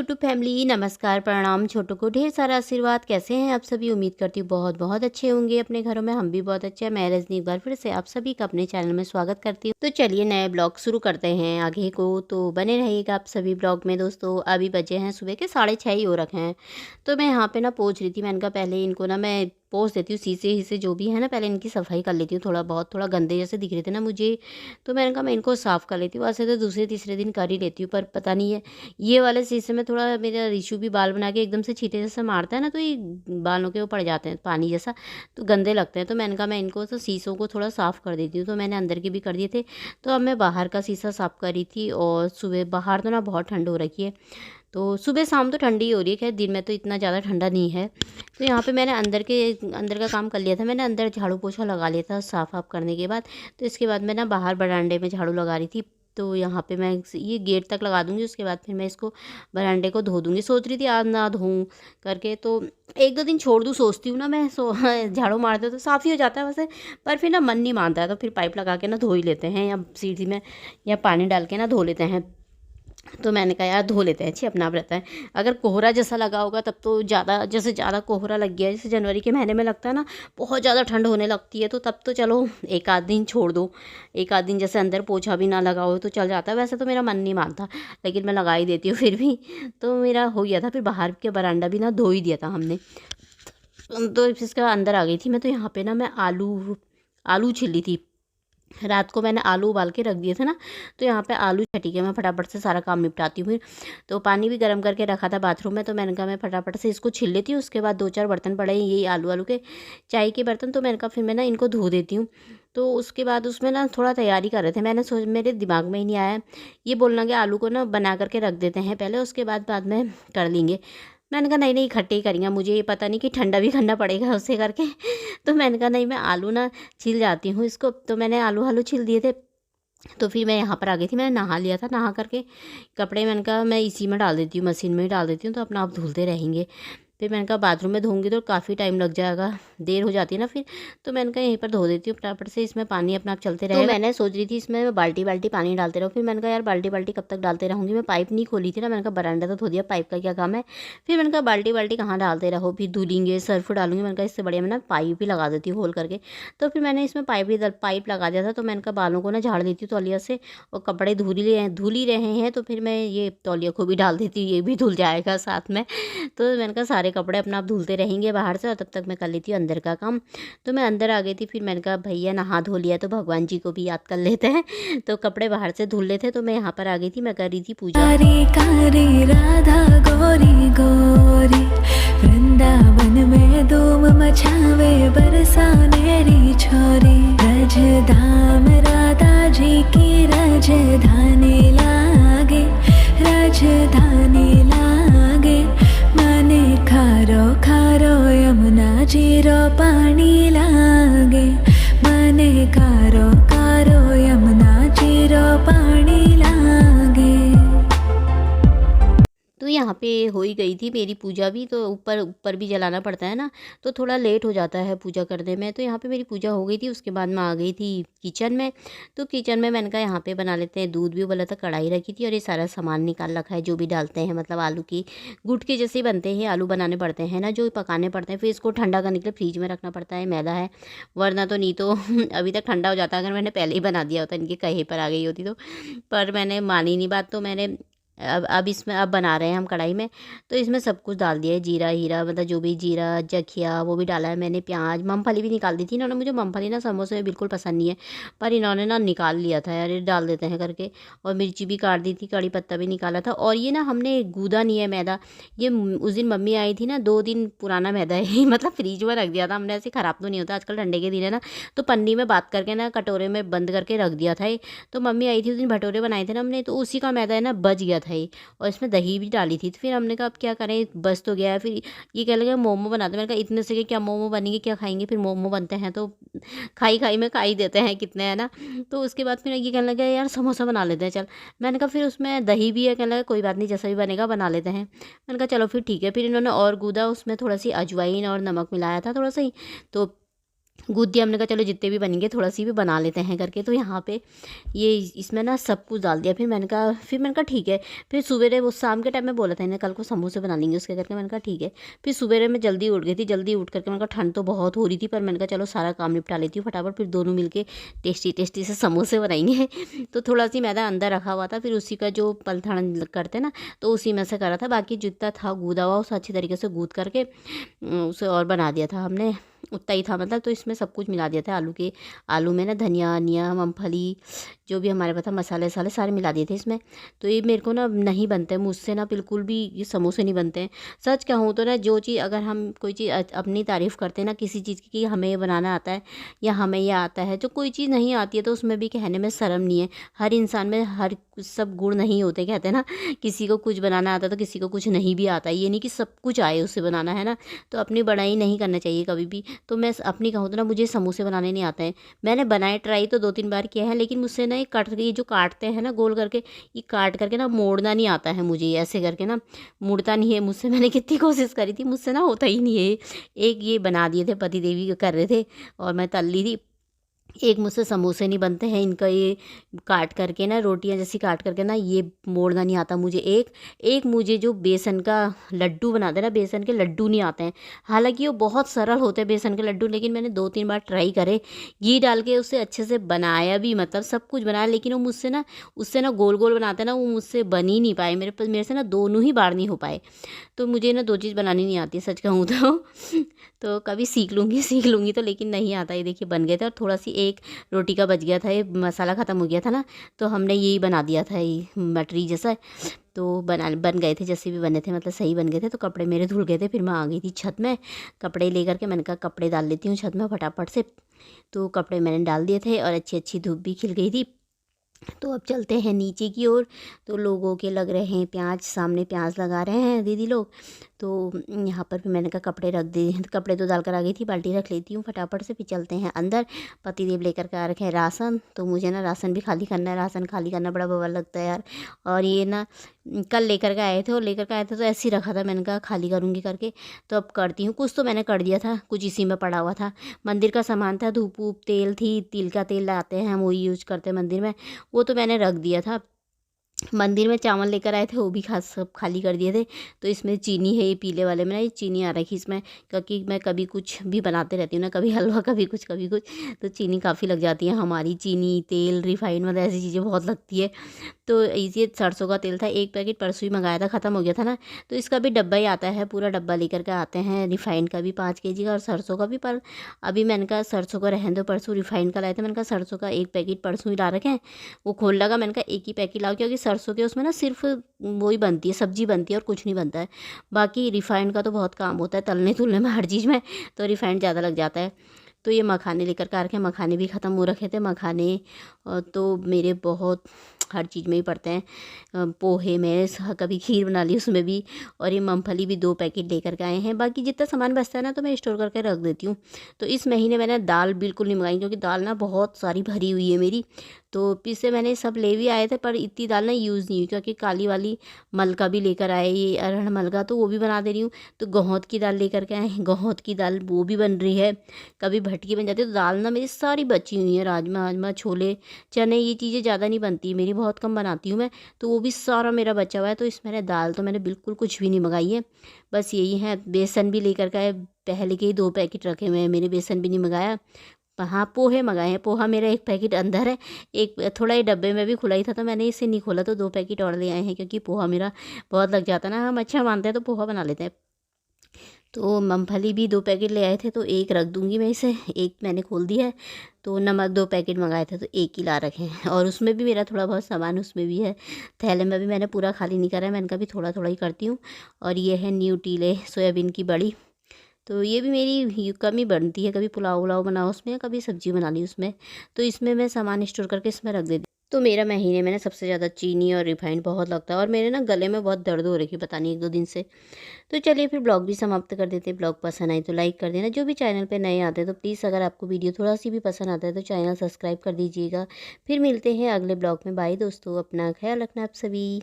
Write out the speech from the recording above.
YouTube family, नमस्कार, प्रणाम। छोटों को ढेर सारा आशीर्वाद। कैसे हैं आप सभी? उम्मीद करती हूँ बहुत बहुत अच्छे होंगे अपने घरों में। हम भी बहुत अच्छे हैं। मैं रजनी एक बार फिर से आप सभी का अपने चैनल में स्वागत करती हूँ। तो चलिए नए ब्लॉग शुरू करते हैं आगे को, तो बने रहिएगा आप सभी ब्लॉग में। दोस्तों अभी बजे हैं सुबह के 6:30 ही हो रखे हैं। तो मैं यहाँ पे ना पोंछ रही थी। मैंने कहा पहले इनको ना मैं पोंछ देती हूँ, शीशे हीसे जो भी है ना, पहले इनकी सफाई कर लेती हूँ। थोड़ा बहुत थोड़ा गंदे जैसे दिख रहे थे ना मुझे, तो मैंने कहा मैं इनको साफ़ कर लेती हूँ। वैसे तो दूसरे तीसरे दिन कर ही लेती हूँ, पर पता नहीं है ये वाले शीशे में थोड़ा मेरा रिशू भी बाल बना के एकदम से छींटे जैसा मारता है ना, तो ये बालों के वो पड़ जाते हैं पानी जैसा, तो गंदे लगते हैं। तो मैंने कहा मैं इनको तो शीशों को थोड़ा साफ़ कर देती हूँ। तो मैंने अंदर के भी कर दिए थे। तो अब मैं बाहर का शीशा साफ़ कर रही थी। और सुबह बाहर तो ना बहुत ठंड हो रखी है, तो सुबह शाम तो ठंडी ही हो रही है। खैर दिन में तो इतना ज़्यादा ठंडा नहीं है। तो यहाँ पे मैंने अंदर का काम कर लिया था। मैंने अंदर झाड़ू पोछा लगा लिया था साफ़ वाफ करने के बाद। तो इसके बाद मैं ना बाहर बरामदे में झाड़ू लगा रही थी। तो यहाँ पे मैं ये गेट तक लगा दूँगी, उसके बाद फिर मैं इसको बरामदे को धो दूँगी। सोच रही थी आज ना धोऊँ करके, तो एक दो दिन छोड़ दूँ सोचती हूँ ना मैं। झाड़ू मारते तो साफ़ ही हो जाता है वैसे, पर फिर ना मन नहीं मानता है। तो फिर पाइप लगा के ना धो ही लेते हैं, या सीढ़ी में या पानी डाल के ना धो लेते हैं। तो मैंने कहा यार धो लेते हैं, अच्छी अपना आप रहता है। अगर कोहरा जैसा लगा होगा तब तो ज़्यादा, जैसे ज़्यादा कोहरा लग गया जैसे जनवरी के महीने में लगता है ना, बहुत ज़्यादा ठंड होने लगती है, तो तब तो चलो एक आध दिन छोड़ दो। एक आध दिन जैसे अंदर पोछा भी ना लगा हो तो चल जाता है। वैसे तो मेरा मन नहीं मानता, लेकिन मैं लगा ही देती हूँ फिर भी। तो मेरा हो गया था। फिर बाहर के बरामदा भी ना धो ही दिया था हमने। तो इसके बाद अंदर आ गई थी मैं। तो यहाँ पे ना मैं आलू आलू छिली थी। रात को मैंने आलू उबाल के रख दिए थे ना, तो यहाँ पे आलू छटी के मैं फटाफट से सारा काम निपटाती हूँ फिर। तो पानी भी गर्म करके रखा था बाथरूम में, तो मैंने कहा मैं फटाफट से इसको छिल लेती हूँ। उसके बाद दो चार बर्तन पड़े हैं यही आलू के चाय के बर्तन, तो मैंने कहा फिर मैं ना इनको धो देती हूँ। तो उसके बाद उसमें ना थोड़ा तैयारी कर रहे थे। मैंने सोच, मेरे दिमाग में ही नहीं आया ये बोलना कि आलू को ना बना करके रख देते हैं पहले, उसके बाद में कर लेंगे। मैंने कहा नहीं नहीं इकट्ठे ही करेंगे, मुझे ये पता नहीं कि ठंडा भी करना पड़ेगा उससे करके। तो मैंने कहा नहीं मैं आलू ना छील जाती हूँ इसको। तो मैंने आलू आलू छील दिए थे। तो फिर मैं यहाँ पर आ गई थी। मैंने नहा लिया था। नहा करके कपड़े मैंने कहा मैं इसी में डाल देती हूँ, मशीन में ही डाल देती हूँ, तो अपना आप धुलते रहेंगे। फिर मैंने कहा बाथरूम में धोऊंगी तो काफ़ी टाइम लग जाएगा, देर हो जाती है ना फिर। तो मैंने कहा यहीं पर धो देती हूँ फटाफट से, इसमें पानी अपना आप चलते रहेगा। तो मैंने सोच रही थी इसमें बाल्टी बाल्टी पानी डालते रहो। फिर मैंने कहा यार बाल्टी बाल्टी कब तक डालते रहूँगी। मैं पाइप नहीं खोली थी ना, मैंने कहा बरामदा तो धो दिया, पाइप का क्या काम है। फिर मैंने कहा बाल्टी बाल्टी कहाँ डालते रहो, फिर धुलेंगे, सर्फ डालूंगी। मैंने कहा इससे बढ़िया मैं ना पाइप ही लगा देती हूँ होल करके। तो फिर मैंने इसमें पाइप लगा दिया था। तो मैंने कहा बालों को ना झाड़ देती हूँ तौलिया से, और कपड़े धुल ही रहे हैं तो फिर मैं ये तौलिया को भी डाल देती हूँ, ये भी धुल जाएगा साथ में। तो मैंने कहा सारे कपड़े अपना आप धुलते रहेंगे बाहर से, और तब तक मैं कर लेती हूँ अंदर का काम। तो मैं अंदर आ गई थी। फिर मैंने कहा भैया नहा धो लिया तो भगवान जी को भी याद कर लेते हैं। तो कपड़े बाहर से धुल लेते, तो मैं यहाँ पर आ गई थी। मैं कर रही थी पूजा। कारी राधा गौरी गौरी, वृंदावन में धूम मचावे बरसानेरी छोरी। रज धाम राधा जी की राजधानी लागे, राजधानी लागे। मने खारो खारो यमुना जीरो पानी लागे, मने खारो खारो यमुना जीरो पानी लागे। तो यहाँ पे हो ही गई थी मेरी पूजा भी। तो ऊपर ऊपर भी जलाना पड़ता है ना, तो थोड़ा लेट हो जाता है पूजा करने में। तो यहाँ पे मेरी पूजा हो गई थी। उसके बाद मैं आ गई थी किचन में। तो किचन में मैंने कहा यहाँ पे बना लेते हैं। दूध भी उबला था, कढ़ाई रखी थी, और ये सारा सामान निकाल रखा है जो भी डालते हैं, मतलब आलू की गुटके जैसे बनते हैं आलू बनाने पड़ते हैं ना, जो पकाने पड़ते हैं। फिर इसको ठंडा करने के लिए फ्रीज में रखना पड़ता है, मैदा है, वरना तो नहीं तो अभी तक ठंडा हो जाता। अगर मैंने पहले ही बना दिया होता, इनके कहीं पर आ गई होती तो। पर मैंने मानी नहीं बात। तो मैंने अब इसमें अब बना रहे हैं हम कढ़ाई में। तो इसमें सब कुछ डाल दिया है, जीरा हीरा, मतलब जो भी जीरा जखिया वो भी डाला है मैंने। प्याज, मूंगफली भी निकाल दी थी इन्होंने। मुझे मूंगफली ना समोसे में बिल्कुल पसंद नहीं है, पर इन्होंने ना निकाल लिया था यार, ये डाल देते हैं करके। और मिर्ची भी काट दी थी, कड़ी पत्ता भी निकाला था। और ये ना हमने गूदा नहीं है मैदा, ये उस दिन मम्मी आई थी ना, 2 दिन पुराना मैदा है मतलब फ्रीज में रख दिया था हमने। ऐसे ख़राब तो नहीं होता, आजकल ठंडे के दिन है ना, तो पन्नी में बात करके ना कटोरे में बंद करके रख दिया था ये। तो मम्मी आई थी उस दिन, भटूरे बनाए थे ना हमने, तो उसी का मैदा है ना बच गया था ये। और इसमें दही भी डाली थी। तो फिर हमने कहा अब क्या करें, बस तो गया है। फिर ये कह लगे मोमो बनाते। मैंने कहा इतने से कि क्या मोमो बनेंगे, क्या खाएंगे। फिर मोमो बनते हैं तो खाई खाई में खा ही देते हैं कितने, है ना। तो उसके बाद फिर ये कहने लगे यार समोसा बना लेते हैं चल। मैंने कहा फिर उसमें दही भी है, कहने लगा कोई बात नहीं जैसा भी बनेगा बना लेते हैं। मैंने कहा चलो फिर ठीक है। फिर इन्होंने और गूदा, उसमें थोड़ा सी अजवाइन और नमक मिलाया था थोड़ा सा ही। तो गूँथ दिया। हमने कहा चलो जितने भी बनेंगे थोड़ा सी भी बना लेते हैं करके। तो यहाँ पे ये इसमें ना सब कुछ डाल दिया। फिर मैंने कहा ठीक है। फिर सवेरे वो शाम के टाइम में बोला था इन्हें कल को समोसे बना लेंगे उसके करके। मैंने कहा ठीक है। फिर सवेरे मैं जल्दी उठ गई थी। जल्दी उठ करके मैंने कहा ठंड तो बहुत हो रही थी, पर मैंने कहा चलो सारा काम निपटा लेती हूँ फटाफट, फिर दोनों मिलके टेस्टी टेस्टी से समोसे बनाएंगे। तो थोड़ा सी मैदा अंदर रखा हुआ था, फिर उसी का जो पलथान करते ना, तो उसी में से करा था। बाकी जितना था गूदा हुआ उसे अच्छी तरीके से गूँथ करके उसे और बना दिया था हमने, उतना ही था मतलब। तो इसमें सब कुछ मिला दिया था आलू में ना धनिया वनिया मूँगफली जो भी हमारे पास था, मसाले वसाले सारे मिला दिए थे इसमें। तो ये मेरे को ना नहीं बनते मुझसे ना, बिल्कुल भी ये समोसे नहीं बनते हैं। सच कहूँ तो ना, जो चीज़ अगर हम कोई चीज़ अपनी तारीफ़ करते हैं ना किसी चीज़ की कि हमें ये बनाना आता है या हमें ये आता है, जो कोई चीज़ नहीं आती है तो उसमें भी कहने में शर्म नहीं है। हर इंसान में हर सब गुण नहीं होते, कहते हैं ना, किसी को कुछ बनाना आता है तो किसी को कुछ नहीं भी आता है। ये नहीं कि सब कुछ आए उसे बनाना, है ना। तो अपनी बड़ाई नहीं करना चाहिए कभी भी। तो मैं अपनी कहूँ तो ना, मुझे समोसे बनाने नहीं आते हैं। मैंने बनाए ट्राई तो 2-3 बार किया है, लेकिन मुझसे ना ये जो काटते हैं ना गोल करके, ये काट करके ना मोड़ना नहीं आता है मुझे, ऐसे करके ना मुड़ता नहीं है मुझसे। मैंने कितनी कोशिश करी थी, मुझसे ना होता ही नहीं है। एक ये बना दिए थे पति देवी कर रहे थे और मैं तल ली थी। एक मुझसे समोसे नहीं बनते हैं, इनका ये काट करके ना रोटियां जैसी काट करके ना ये मोड़ना नहीं आता मुझे। एक मुझे जो बेसन का लड्डू बनाते हैं ना, बेसन के लड्डू नहीं आते हैं। हालांकि वो बहुत सरल होते हैं बेसन के लड्डू, लेकिन मैंने 2-3 बार ट्राई करे घी डाल के उसे अच्छे से बनाया भी, मतलब सब कुछ बनाया, लेकिन वो मुझसे ना उससे ना गोल गोल बनाते हैं ना, वो मुझसे बन ही नहीं पाए। मेरे से ना दोनों ही बार नहीं हो पाए। तो मुझे ना 2 चीज़ बनानी नहीं आती सच कहूँ तो। तो कभी सीख लूँगी तो, लेकिन नहीं आता। ये देखिए बन गए थे, और थोड़ा सी एक रोटी का बच गया था, ये मसाला ख़त्म हो गया था ना, तो हमने यही बना दिया था, ये मटरी जैसा। तो बन गए थे जैसे भी बने थे, मतलब सही बन गए थे। तो कपड़े मेरे धुल गए थे, फिर मैं आ गई थी छत में कपड़े लेकर के। मैंने कहा कपड़े डाल लेती हूँ छत में फटाफट से। तो कपड़े मैंने डाल दिए थे और अच्छी अच्छी धूप भी खिल गई थी। तो अब चलते हैं नीचे की ओर। तो लोगों के लग रहे हैं प्याज, सामने प्याज लगा रहे हैं दीदी लोग। तो यहाँ पर भी मैंने कहा कपड़े रख दिए, कपड़े तो डाल कर आ गई थी, बाल्टी रख लेती हूँ फटाफट से। फिर चलते हैं अंदर। पतिदेव लेकर के आ रखे हैं राशन, तो मुझे ना राशन भी खाली करना है। राशन खाली करना बड़ा बवाल लगता है यार। और ये ना कल लेकर के आए थे, और लेकर के आए थे तो ऐसे ही रखा था, मैंने कहा खाली करूँगी करके। तो अब करती हूँ। कुछ तो मैंने कर दिया था, कुछ इसी में पड़ा हुआ था। मंदिर का सामान था, धूप वूप, तेल थी, तिल का तेल लाते हैं हम, वही यूज करते हैं मंदिर में, वो तो मैंने रख दिया था। मंदिर में चावल लेकर आए थे, वो भी सब खाली कर दिए थे। तो इसमें चीनी है, ये पीले वाले में ना ये चीनी आ रखी इसमें, क्योंकि मैं कभी कुछ भी बनाते रहती हूँ ना, कभी हलवा कभी कुछ कभी कुछ, तो चीनी काफ़ी लग जाती है हमारी। चीनी, तेल, रिफाइंड, मतलब ऐसी चीज़ें बहुत लगती है। तो ये सरसों का तेल था, एक पैकेट परसों ही मंगाया था, ख़त्म हो गया था ना। तो इसका भी डब्बा ही आता है, पूरा डब्बा लेकर के आते हैं। रिफाइंड का भी 5 kg का, और सरसों का भी। पर अभी मैंने कहा सरसों का रहने दो, परसों रिफाइंड का लाए थे। मैंने कहा सरसों का एक पैकेट परसों ही ला रखे हैं, वो खोल लगा। मैंने कहा एक ही पैकेट लाओ, क्योंकि सरसों के उसमें ना सिर्फ वही बनती है, सब्जी बनती है और कुछ नहीं बनता है। बाकी रिफाइंड का तो बहुत काम होता है तलने तुलने में, हर चीज़ में, तो रिफाइंड ज़्यादा लग जाता है। तो ये मखाने लेकर के आ रखे हैं, मखाने भी ख़त्म हो रखे थे मखाने। तो मेरे बहुत हर चीज़ में ही पड़ते हैं। पोहे में कभी खीर बना ली उसमें भी। और ये मूंगफली भी 2 पैकेट लेकर के आए हैं। बाकी जितना सामान बचता है ना, तो मैं स्टोर करके रख देती हूँ। तो इस महीने मैंने दाल बिल्कुल नहीं मंगाई, क्योंकि दाल ना बहुत सारी भरी हुई है मेरी। तो पिछले मैंने सब ले भी आए थे, पर इतनी दाल ना यूज़ नहीं हुई, क्योंकि काली वाली मलका भी लेकर आए, ये अरहर मलका, तो वो भी बना दे रही हूँ। तो गौहत की दाल लेकर के आए हैं, गौहत की दाल वो भी बन रही है। कभी भटकी बन जाती है। तो दाल ना मेरी सारी बची हुई है, राजमा वाजमा, छोले चने, ये चीज़ें ज़्यादा नहीं बनती मेरी, बहुत कम बनाती हूँ मैं। तो वो भी सारा मेरा बचा हुआ है। तो इस मैंने दाल तो मैंने बिल्कुल कुछ भी नहीं मंगाई है, बस यही है। बेसन भी लेकर के आए, पहले के ही 2 पैकेट रखे हुए हैं मेरे, बेसन भी नहीं मंगाया। हाँ, पोहे मंगाए हैं, पोहा मेरा 1 पैकेट अंदर है। एक थोड़ा ही डब्बे में भी खुला ही था, तो मैंने इसे नहीं खोला, तो 2 पैकेट और ले आए हैं, क्योंकि पोहा मेरा बहुत लग जाता है ना। हम अच्छा मानते हैं तो पोहा बना लेते हैं। तो मूंगफली भी 2 पैकेट ले आए थे, तो एक रख दूंगी मैं इसे, एक मैंने खोल दिया है। तो नमक 2 पैकेट मंगाए थे, तो एक ही ला रखे हैं। और उसमें भी मेरा थोड़ा बहुत सामान उसमें भी है, थैले में भी मैंने पूरा खाली नहीं करा है, मैंने कहा भी थोड़ा थोड़ा ही करती हूँ। और ये है न्यूट्रीले सोयाबीन की बड़ी। तो ये भी मेरी कम ही बनती है, कभी पुलाव उलाव बनाओ उसमें, कभी सब्जी बना ली उसमें। तो इसमें मैं सामान स्टोर करके इसमें रख देती। तो मेरा महीने में ना सबसे ज़्यादा चीनी और रिफाइंड बहुत लगता है, और मेरे ना गले में बहुत दर्द हो रही है, पता नहीं 1-2 दिन से। तो चलिए फिर ब्लॉग भी समाप्त कर देते हैं। ब्लॉग पसंद आई तो लाइक कर देना, जो भी चैनल पे नए आते हैं तो प्लीज़, अगर आपको वीडियो थोड़ा सी भी पसंद आता है तो चैनल सब्सक्राइब कर दीजिएगा। फिर मिलते हैं अगले ब्लॉग में। बाय दोस्तों, अपना ख्याल रखना आप सभी।